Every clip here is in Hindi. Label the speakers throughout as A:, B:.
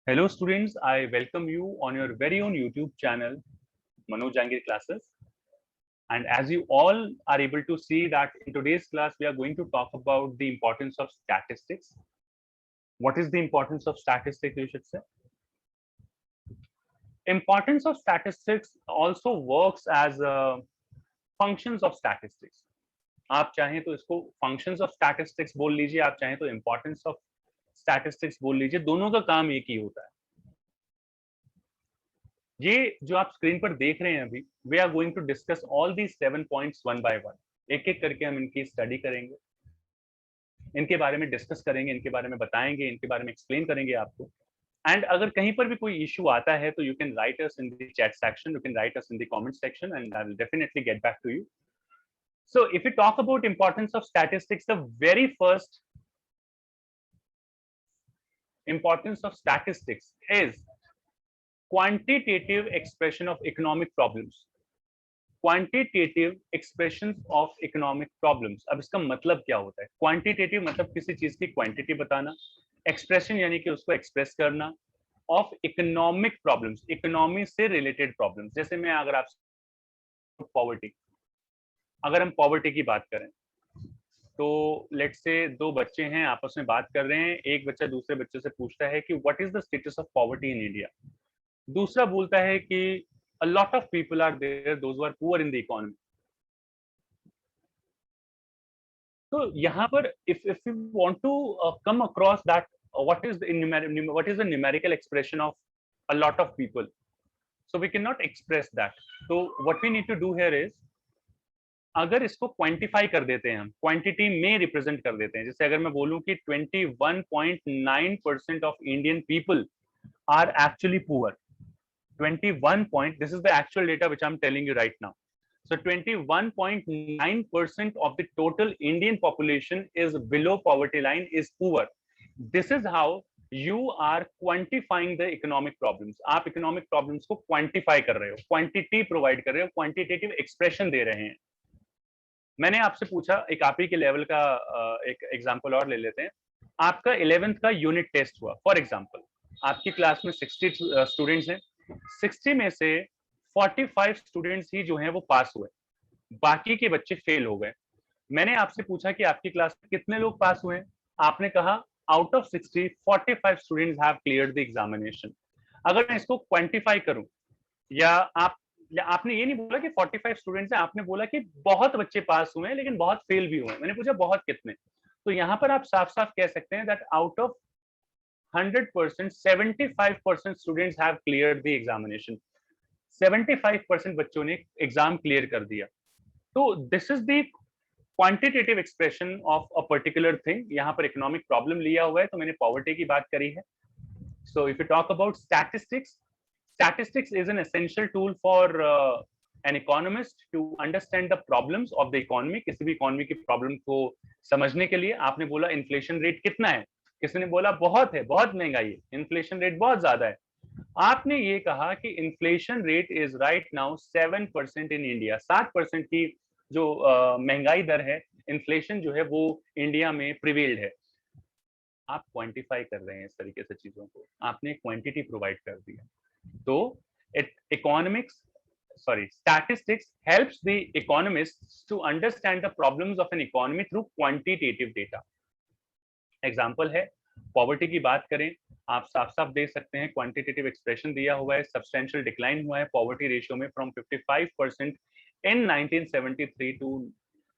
A: Hello students, I welcome you on your very own YouTube channel, Manoj Jangir Classes. And as you all are able to see that in today's class, we are going to talk about the importance of statistics. What is the importance of statistics, you should say? Importance of statistics also works as functions of statistics. आप चाहें तो इसको functions of statistics बोल लीजिए, आप चाहें तो importance of statistics बोल लीजिए, दोनों का काम एक ही होता है। ये जो आप स्क्रीन पर देख रहे हैं अभी, we are going to discuss all the 7 points one by one. एक एक करके हम इनकी स्टडी करेंगे, इनके बारे में डिस्कस करेंगे, इनके बारे में बताएंगे, इनके बारे में एक्सप्लेन करेंगे आपको। एंड अगर कहीं पर भी कोई इशू आता है तो you can write us in the chat section, you can write us in the comment section and I will definitely get back to you. So if we talk about importance of statistics, the very first importance of statistics is quantitative expression of economic problems. Quantitative expression of economic problems. अब इसका मतलब क्या होता है? क्वांटिटेटिव मतलब किसी चीज की क्वांटिटी बताना, एक्सप्रेशन यानी कि उसको एक्सप्रेस करना ऑफ इकोनॉमिक प्रॉब्लम्स, इकोनॉमी से रिलेटेड प्रॉब्लम्स। जैसे मैं अगर आप पॉवर्टी, अगर हम पॉवर्टी की बात करें तो लेट्स से दो बच्चे हैं, आपस में बात कर रहे हैं, एक बच्चा दूसरे बच्चे से पूछता है कि what is the status of poverty in India. दूसरा बोलता है कि a lot of people are there those who are poor in the economy. तो यहाँ पर if you want to come across that what is the numerical expression of a lot of people, so we cannot express that. So what we need to do here is, अगर इसको क्वांटिफाई कर देते हैं, हम क्वांटिटी में रिप्रेजेंट कर देते हैं। जैसे अगर मैं बोलूं कि 21.9% of Indian people are actually poor, 21 point, this is the actual data which I'm telling you right now. So 21.9% of the total Indian population is below poverty line, is poor. This is how you are quantifying the economic problems. आप economic problems को quantify कर रहे हो, quantity provide कर रहे हो, quantitative expression दे रहे हैं। मैंने आपसे पूछा, एक आप ही के लेवल का एक एग्जांपल और ले लेते हैं। आपका 11th का यूनिट टेस्ट हुआ, फॉर एग्जांपल आपकी क्लास में 60 स्टूडेंट्स हैं, 60 में से 45 स्टूडेंट्स ही जो हैं वो पास हुए, बाकी के बच्चे फेल हो गए। मैंने आपसे पूछा कि आपकी क्लास में कितने लोग पास हुए हैं, आपने कहा out of 60 45 students have cleared the examination. अगर मैं इसको क्वांटिफाई करूं, या आपने ये नहीं बोला कि 45 स्टूडेंट्स हैं, आपने बोला कि बहुत बच्चे पास हुए हैं लेकिन बहुत फेल भी हुए हैं। मैंने पूछा बहुत कितने, तो यहाँ पर आप साफ साफ कह सकते हैं that out of 100%, 75% students have cleared the examination. 75% बच्चों ने एग्जाम क्लियर कर दिया। तो this is the quantitative expression of a particular thing. यहाँ पर इकोनॉमिक प्रॉब्लम लिया हुआ है, तो मैंने पॉवर्टी की बात करी है। So if you talk about statistics, statistics is an essential tool for an economist to understand the problems of the economy. किसी भी इकोनॉमी की प्रॉब्लम को समझने के लिए। आपने बोला इन्फ्लेशन रेट कितना है, किसी ने बोला बहुत है, बहुत महंगाई है, इन्फ्लेशन रेट बहुत ज्यादा है। आपने ये कहा कि inflation rate is right now 7% in India, 7% की जो महंगाई दर है, इन्फ्लेशन जो है वो इंडिया में प्रिवेल्ड है। आप क्वांटिफाई कर रहे हैं इस तरीके से चीजों को, आपने क्वांटिटी प्रोवाइड कर दिया। तो statistics helps the economists to understand the problems of an economy through quantitative data. Example है, पॉवर्टी की बात करें, आप साफ साफ देख सकते हैं, क्वांटिटेटिव एक्सप्रेशन दिया हुआ है, सब्सटेंशियल डिक्लाइन हुआ है पॉवर्टी रेशियो में फ्रॉम 55% इन 1973 टू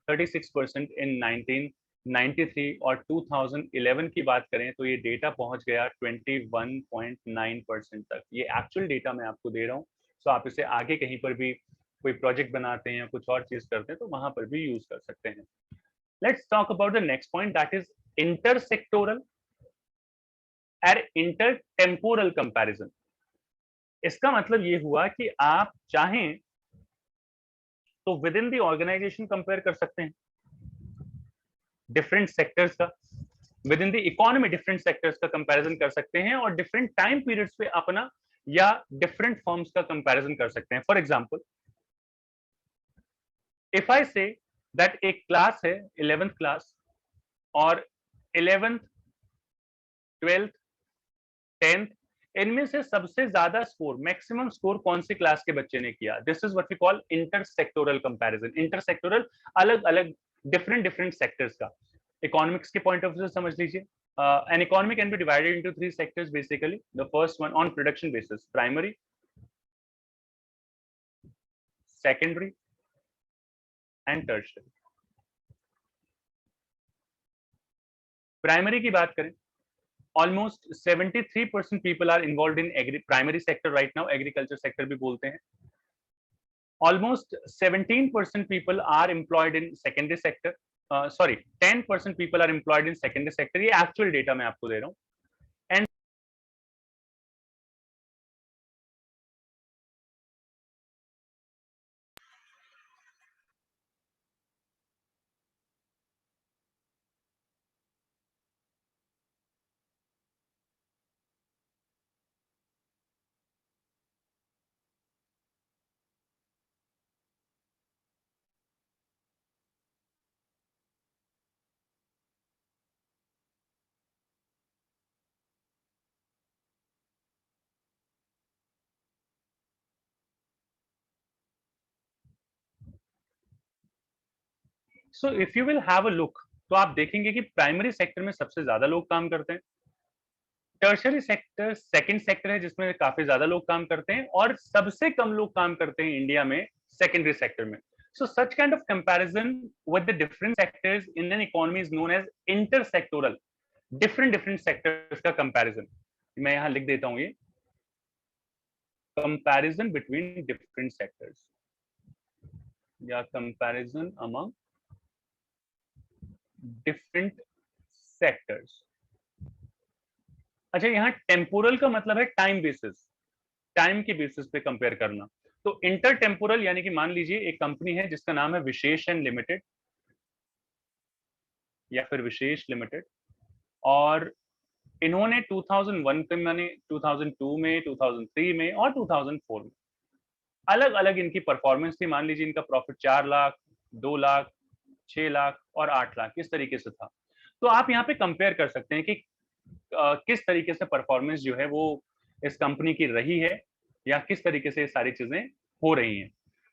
A: 36% इन 1993, और 2011 की बात करें तो ये डेटा पहुंच गया 21.9% तक। ये एक्चुअल डेटा मैं आपको दे रहा हूँ। सो आप इसे आगे कहीं पर भी कोई प्रोजेक्ट बनाते हैं या कुछ और चीज करते हैं तो वहां पर भी यूज कर सकते हैं। Let's talk about the next point, that is intersectoral और इंटरटेम्पोरल कंपैरिजन। इसका मतलब ये हुआ कि आप चाहें तो within the organisation compare कर सकते हैं डिफरेंट सेक्टर्स का, within the economy different sectors का कंपैरिजन कर सकते हैं, और डिफरेंट टाइम पीरियड्स पे अपना या डिफरेंट फर्म्स का कंपैरिजन कर सकते हैं। For example, if I say that एक क्लास है 11th क्लास, और 11th 12th 10th इनमें से सबसे ज्यादा स्कोर, मैक्सिमम स्कोर कौन सी क्लास के बच्चे ने किया? This is what we call intersectoral comparison. Intersectoral, अलग अलग डिफरेंट डिफरेंट सेक्टर्स का। इकोनॉमिक्स के पॉइंट ऑफ व्यू से समझ लीजिए, an economy can be divided into three sectors basically. The first one on production basis, primary, secondary and tertiary. Primary की बात करें, almost 73% people are involved in primary sector right now, agriculture sector भी बोलते हैं. Almost 17% people are employed in secondary sector. Sorry, 10% people are employed in secondary sector. ये actual data मैं आपको दे रहा हूँ. And so if you will have a look, तो आप देखेंगे कि प्राइमरी सेक्टर में सबसे ज्यादा लोग काम करते हैं. टर्शरी सेक्टर सेकंड सेक्टर है जिसमें काफी ज्यादा लोग काम करते हैं, और सबसे कम लोग काम करते हैं इंडिया में सेकेंडरी सेक्टर में. So such kind of comparison with the different sectors in an economy is known as intersectoral. different sectors का comparison मैं यहाँ लिख देता हूँ, ये comparison between different sectors या comparison among different sectors. अच्छा, यहाँ टेम्पोरल का मतलब है टाइम बेसिस, टाइम के बेसिस पे कंपेयर करना. तो इंटर टेम्पोरल यानी कि मान लीजिए एक कंपनी है जिसका नाम है विशेष एंड लिमिटेड या फिर विशेष लिमिटेड, और इन्होंने 2001 में, मैंने 2002 में, 2003 में और 2004 में अलग अलग इनकी परफॉर्मेंस थी. मान लीजिए इनका प्रॉफिट 4 लाख, 2 लाख, 6 लाख और 8 लाख इस तरीके से था. तो आप यहाँ पे कंपेयर कर सकते हैं कि किस तरीके से परफॉर्मेंस जो है वो इस कंपनी की रही है, या किस तरीके से ये सारी चीजें हो रही हैं.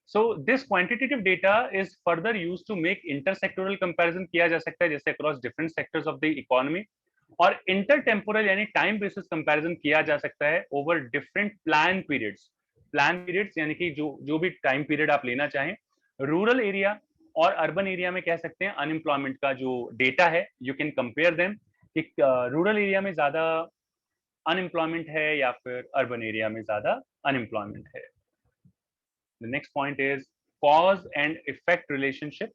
A: So this quantitative data is further used to make intersectoral comparison किया जा सकता है, जैसे across different sectors of the economy. और इंटर टेम्पोरल यानी टाइम बेसिस कंपैरिजन किया जा सकता है over different plan periods. Plan periods यानी कि जो भी टाइम पीरियड आप लेना चाहें. रूरल एरिया और अर्बन एरिया में कह सकते हैं अनएम्प्लॉयमेंट का जो डेटा है, यू कैन कंपेयर देम कि रूरल एरिया में ज्यादा अनएम्प्लॉयमेंट है या फिर अर्बन एरिया में ज्यादा अनएम्प्लॉयमेंट है. The next point is cause and effect relationship.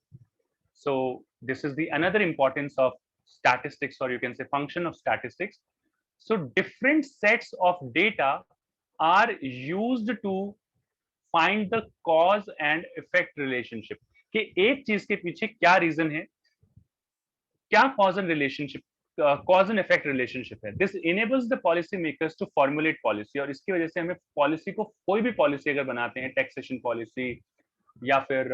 A: So this is the another importance of statistics, or you can say function of statistics. So different sets of data are used to find the cause and effect relationship. कि एक चीज के पीछे क्या रीजन है, क्या cause and relationship, cause and effect relationship है. This enables the policy makers to formulate policy, और इसकी वजह से हमें पॉलिसी को, कोई भी पॉलिसी अगर बनाते हैं, टैक्सेशन पॉलिसी या फिर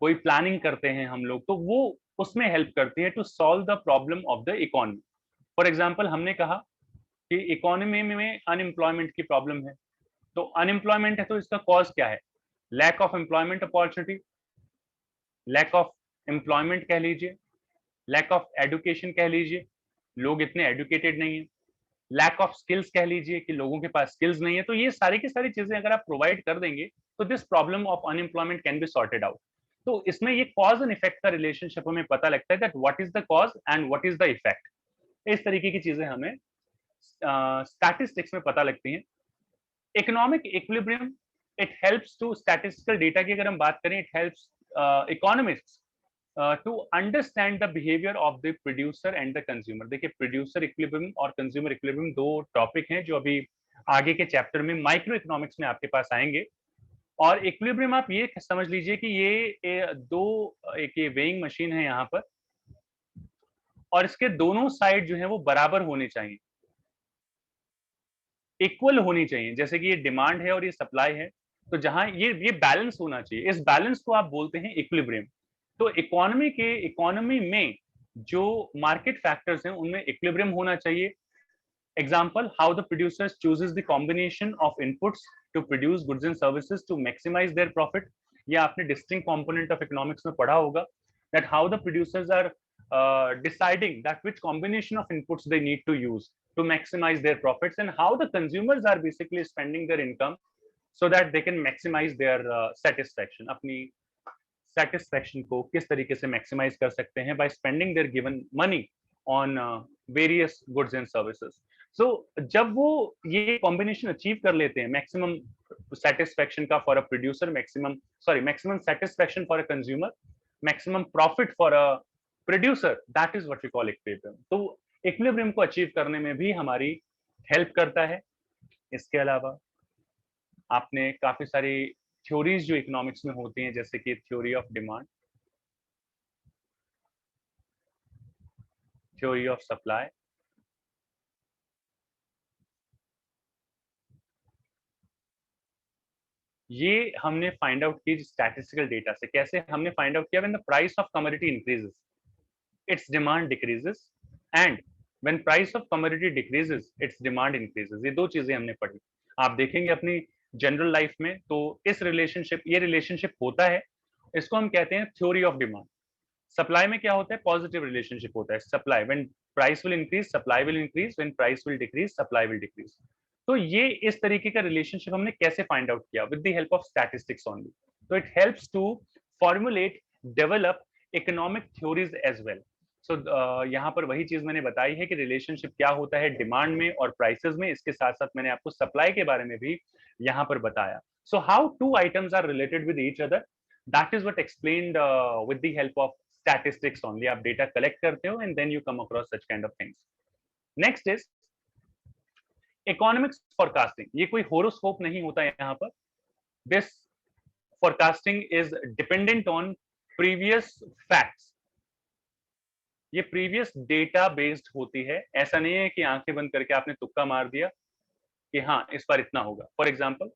A: कोई प्लानिंग करते हैं हम लोग, तो वो उसमें हेल्प करती है to solve the problem of the economy. For example हमने कहा कि इकोनॉमी में अनएम्प्लॉयमेंट की प्रॉब्लम है. तो अनएम्प्लॉयमेंट है तो इसका कॉज क्या है? Lack of employment opportunity, lack of employment कह लीजिए, लैक ऑफ एडुकेशन कह लीजिए, लोग इतने एडुकेटेड नहीं है, लैक ऑफ स्किल्स कह लीजिए कि लोगों के पास स्किल्स नहीं है. तो ये सारी की सारी चीजें अगर आप प्रोवाइड कर देंगे तो this problem of unemployment can be sorted out. तो इसमें ये कॉज एंड इफेक्ट का रिलेशनशिप हमें पता लगता है, that what is the cause and what is the effect. इस तरीके की चीजें हमें स्टैटिस्टिक्स में पता लगती हैं. Economic equilibrium, it helps to, statistical data की अगर हम बात करें, it helps economists to understand the behaviour of the producer and the consumer. देखिए, प्रोड्यूसर इक्विलिब्रियम और कंज्यूमर इक्विलिब्रियम दो टॉपिक हैं जो अभी आगे के चैप्टर में माइक्रो इकोनॉमिक्स में आपके पास आएंगे. और इक्विलिब्रियम आप ये समझ लीजिए कि ये दो, एक ये वेइंग मशीन है यहाँ पर, और इसके दोनों साइड जो है वो बराबर होने चाहिए, इक्वल होनी चाहिए. जैसे कि ये डिमांड है और ये सप्लाई है, तो जहां ये बैलेंस होना चाहिए, इस बैलेंस को आप बोलते हैं इक्विलिब्रियम. तो इकोनॉमी में जो मार्केट फैक्टर्स हैं उनमें इक्विलिब्रियम होना चाहिए. Example, how the producers chooses the combination of inputs to produce goods and services to maximize their profit. ये आपने distinct component of economics में पढ़ा होगा, that how the producers are deciding that which combination of inputs they need to use to maximize their profits, and how the consumers are basically spending their income so that they can maximize their satisfaction. अपनी satisfaction को किस तरीके से maximize कर सकते हैं by spending their given money on various goods and services. So जब वो ये combination achieve कर लेते हैं, maximum satisfaction का for a producer, maximum satisfaction for a consumer, maximum profit for a producer, that is what we call equilibrium. तो equilibrium को achieve करने में भी हमारी help करता है. इसके अलावा आपने काफी सारी थ्योरीज जो इकोनॉमिक्स में होती हैं, जैसे कि theory of demand, theory of supply, ये हमने फाइंड आउट की स्टैटिस्टिकल डेटा से. कैसे हमने फाइंड आउट किया? When the price of commodity increases, it's demand decreases, and when price of commodity decreases, it's demand increases. ये दो चीजें हमने पढ़ी. आप देखेंगे अपनी जनरल लाइफ में तो इस रिलेशनशिप, ये रिलेशनशिप होता है, इसको हम कहते हैं थ्योरी ऑफ डिमांड. सप्लाई में क्या होता है? पॉजिटिव रिलेशनशिप होता है. Supply, when price will increase, supply will increase, when price will decrease, supply will decrease. तो ये इस तरीके का रिलेशनशिप हमने कैसे फाइंड आउट किया? With the help of statistics only. तो it helps to formulate, develop economic theories as well. So यहाँ पर वही चीज मैंने बताई है कि रिलेशनशिप क्या होता है डिमांड में और प्राइसेस में. इसके साथ साथ मैंने आपको सप्लाई के बारे में भी यहाँ पर बताया. So how two items are related with each other, that is what explained with the help of statistics only. आप डेटा कलेक्ट करते हो and then you come across such kind of things. Next is economics forecasting. ये कोई होरोस्कोप नहीं होता है यहाँ पर. This forecasting is dependent on previous facts. ये प्रीवियस डेटा बेस्ड होती है. ऐसा नहीं है कि आंखें बंद करके आपने तुक्का मार दिया कि हाँ इस बार इतना होगा. फॉर एग्जाम्पल,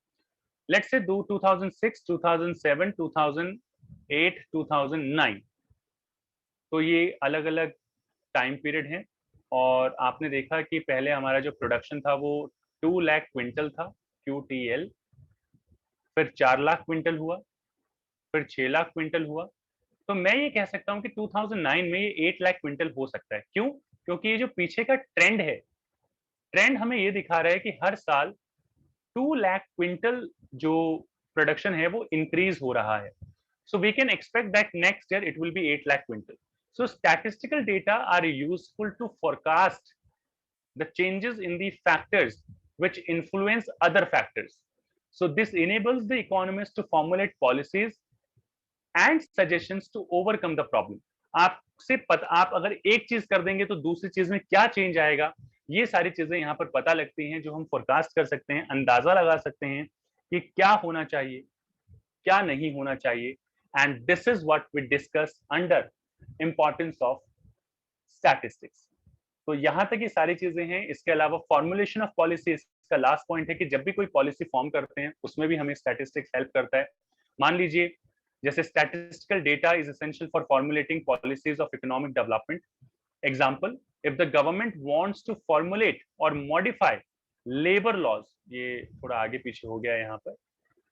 A: लेट्स से 2006, 2007, 2008, 2009, तो ये अलग अलग टाइम पीरियड हैं. और आपने देखा कि पहले हमारा जो प्रोडक्शन था वो 2 लाख क्विंटल था, QTL. फिर 4 लाख क्विंटल हुआ, फिर 6 लाख क्विंटल हुआ. तो मैं ये कह सकता हूँ कि 2009 में ये 8 लाख क्विंटल हो सकता है. क्यों? क्योंकि ये जो पीछे का ट्रेंड है, ट्रेंड हमें ये दिखा रहा है कि हर साल 2 लाख क्विंटल जो प्रोडक्शन है वो इंक्रीज हो रहा है. So we can expect that next year it will be 8 lakh quintal. So statistical data are useful to forecast the changes in the factors which influence other factors. So this enables the economists to formulate policies and suggestions to overcome the problem. आप अगर एक चीज कर देंगे तो दूसरी चीज में क्या चेंज आएगा, ये सारी चीजें यहाँ पर पता लगती हैं, जो हम फोरकास्ट कर सकते हैं, अंदाजा लगा सकते हैं कि क्या होना चाहिए, क्या नहीं होना चाहिए. And this is what we discuss under importance of statistics. तो यहाँ तक ये सारी चीजें हैं. इसके अलावा फॉर्मुलेशन ऑफ पॉलिसी इसका लास्ट पॉइंट है कि जब भी कोई पॉलिसी फॉर्म करते हैं उसमें भी हमें स्टैटिस्टिक्स हेल्प करता है. मान लीजिए जैसे statistical data is essential for formulating policies of economic development. Example, if the government wants to formulate और मॉडिफाई लेबर लॉज, ये थोड़ा आगे पीछे हो गया यहाँ पर,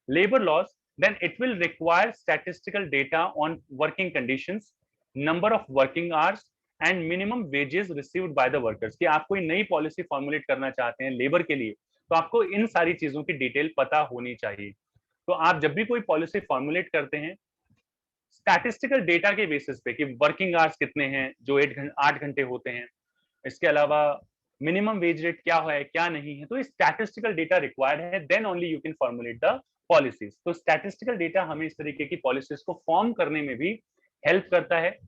A: labor laws, then it will require statistical data on working conditions, number of working hours and minimum wages received by the workers. कि आप कोई नई पॉलिसी फॉर्मुलेट करना चाहते हैं लेबर के लिए, तो आपको इन सारी चीजों की डिटेल पता होनी चाहिए. तो आप जब भी कोई पॉलिसी फॉर्मुलेट करते हैं स्टैटिस्टिकल डेटा के बेसिस पे कि वर्किंग आवर्स कितने हैं जो 8 घंटे होते हैं, इसके अलावा मिनिमम वेज रेट क्या है क्या नहीं है, तो स्टैटिस्टिकल डेटा रिक्वायर्ड है. Then only you can formulate the policies. तो स्टैटिस्टिकल डेटा हमें इस तरीके की पॉलिसीज को फॉर्म करने में भी हेल्प करता है.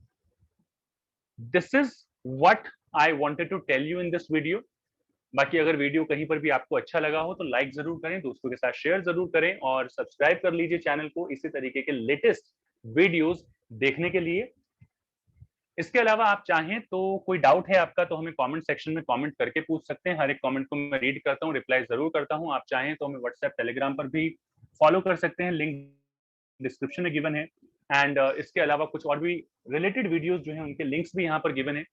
A: This is what I wanted to tell you in this video. बाकी अगर वीडियो कहीं पर भी आपको अच्छा लगा हो तो लाइक जरूर करें, दोस्तों के साथ शेयर जरूर करें और सब्सक्राइब कर लीजिए चैनल को इसी तरीके के लेटेस्ट वीडियोस देखने के लिए. इसके अलावा आप चाहें तो कोई डाउट है आपका तो हमें कमेंट सेक्शन में कमेंट करके पूछ सकते हैं. हर एक कमेंट को मैं रीड करता हूं, रिप्लाई जरूर करता हूं. आप चाहें तो हमें व्हाट्सएप, टेलीग्राम पर भी फॉलो कर सकते हैं, लिंक डिस्क्रिप्शन में गिवन है. एंड इसके अलावा कुछ और भी रिलेटेड वीडियोस जो हैं उनके लिंक्स भी यहाँ पर गिवन है.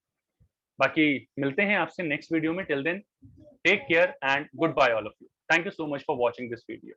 A: बाकी मिलते हैं आपसे नेक्स्ट वीडियो में. Till then Take care and goodbye all of you. Thank you so much for watching this video.